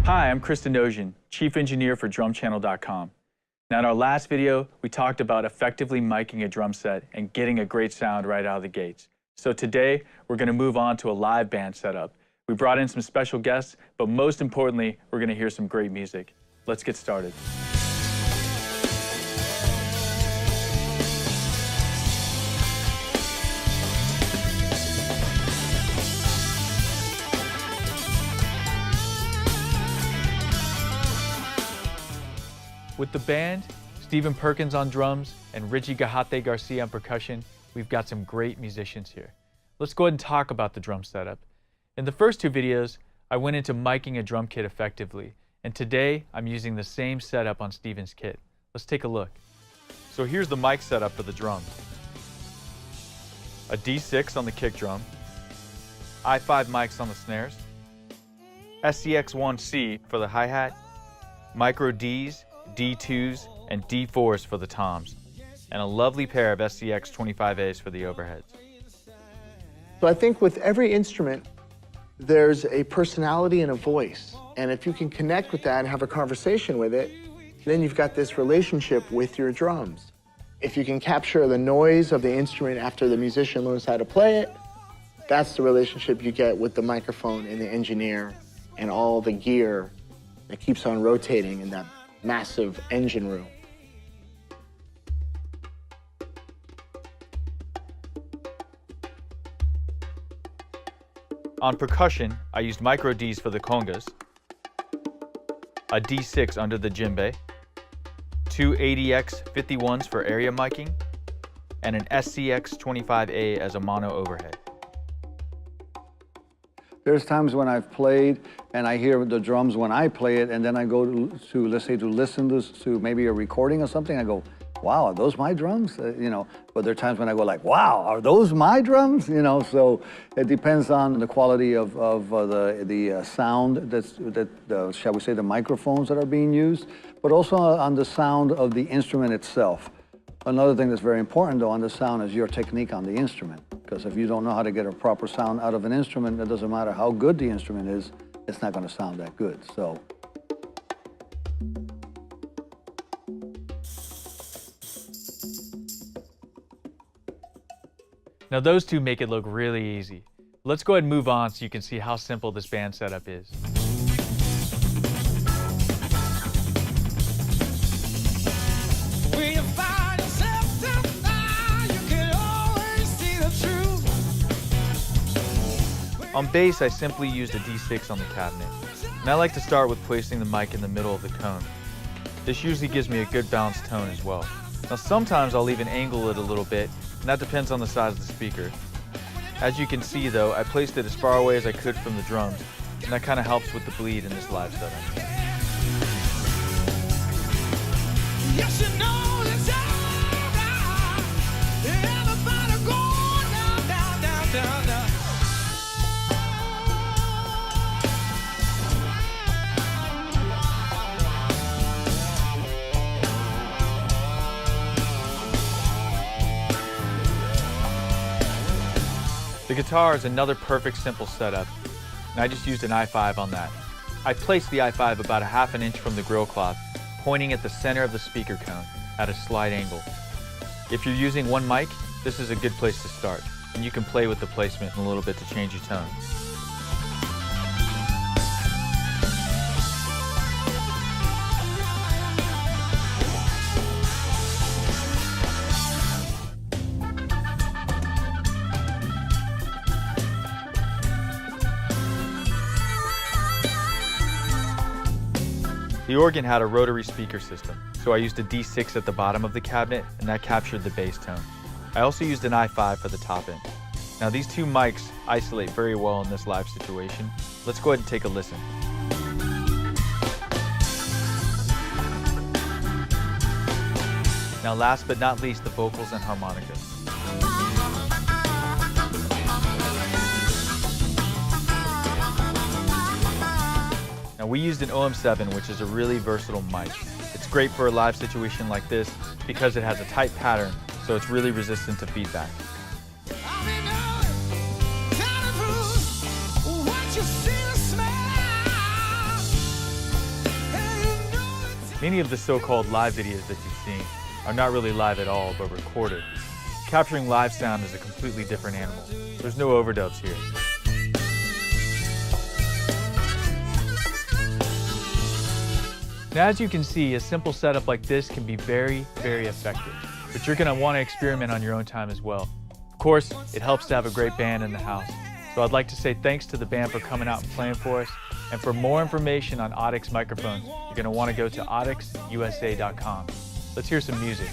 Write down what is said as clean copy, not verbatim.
Hi, I'm Chris Denogean, Chief Engineer for DrumChannel.com. Now in our last video, we talked about effectively miking a drum set and getting a great sound right out of the gates. So today, we're going to move on to a live band setup. We brought in some special guests, but most importantly, we're going to hear some great music. Let's get started. With the band, Stephen Perkins on drums, and Richie Garcia on percussion, we've got some great musicians here. Let's go ahead and talk about the drum setup. In the first two videos, I went into miking a drum kit effectively, and today I'm using the same setup on Stephen's kit. Let's take a look. So here's the mic setup for the drums. A D6 on the kick drum, i5 mics on the snares, SCX1C for the hi-hat, micro Ds, D2s, and D4s for the toms, and a lovely pair of SCX25As for the overheads. So I think with every instrument, there's a personality and a voice. And if you can connect with that and have a conversation with it, then you've got this relationship with your drums. If you can capture the noise of the instrument after the musician learns how to play it, that's the relationship you get with the microphone and the engineer and all the gear that keeps on rotating in that massive engine room. On percussion, I used micro Ds for the congas, a D6 under the djembe, two ADX51s for area miking, and an SCX25A as a mono overhead. There's times when I've played and I hear the drums when I play it, and then I go to let's say, to listen to maybe a recording or something. I go, wow, are those my drums? You know, but there are times when I go like, wow, are those my drums? You know, so it depends on the quality of the sound shall we say, the microphones that are being used, but also on the sound of the instrument itself. Another thing that's very important, though, on the sound is your technique on the instrument. Because if you don't know how to get a proper sound out of an instrument, it doesn't matter how good the instrument is, it's not going to sound that good. So. Now those two make it look really easy. Let's go ahead and move on so you can see how simple this band setup is. On bass, I simply used a D6 on the cabinet, and I like to start with placing the mic in the middle of the cone. This usually gives me a good balanced tone as well. Now sometimes I'll even angle it a little bit, and that depends on the size of the speaker. As you can see though, I placed it as far away as I could from the drums, and that kind of helps with the bleed in this live setup. Yes, you know it's all right. Everybody go down, down, down, down, down. The guitar is another perfect simple setup, and I just used an i5 on that. I placed the i5 about a ½ inch from the grill cloth, pointing at the center of the speaker cone at a slight angle. If you're using one mic, this is a good place to start, and you can play with the placement in a little bit to change your tone. The organ had a rotary speaker system, so I used a D6 at the bottom of the cabinet, and that captured the bass tone. I also used an i5 for the top end. Now these two mics isolate very well in this live situation. Let's go ahead and take a listen. Now last but not least, the vocals and harmonica. Now we used an OM7, which is a really versatile mic. It's great for a live situation like this because it has a tight pattern, so it's really resistant to feedback. Many of the so-called live videos that you've seen are not really live at all, but recorded. Capturing live sound is a completely different animal. There's no overdubs here. Now, as you can see, a simple setup like this can be very, very effective, but you're going to want to experiment on your own time as well. Of course, it helps to have a great band in the house. So I'd like to say thanks to the band for coming out and playing for us. And for more information on Audix Microphones, you're going to want to go to audixusa.com. Let's hear some music.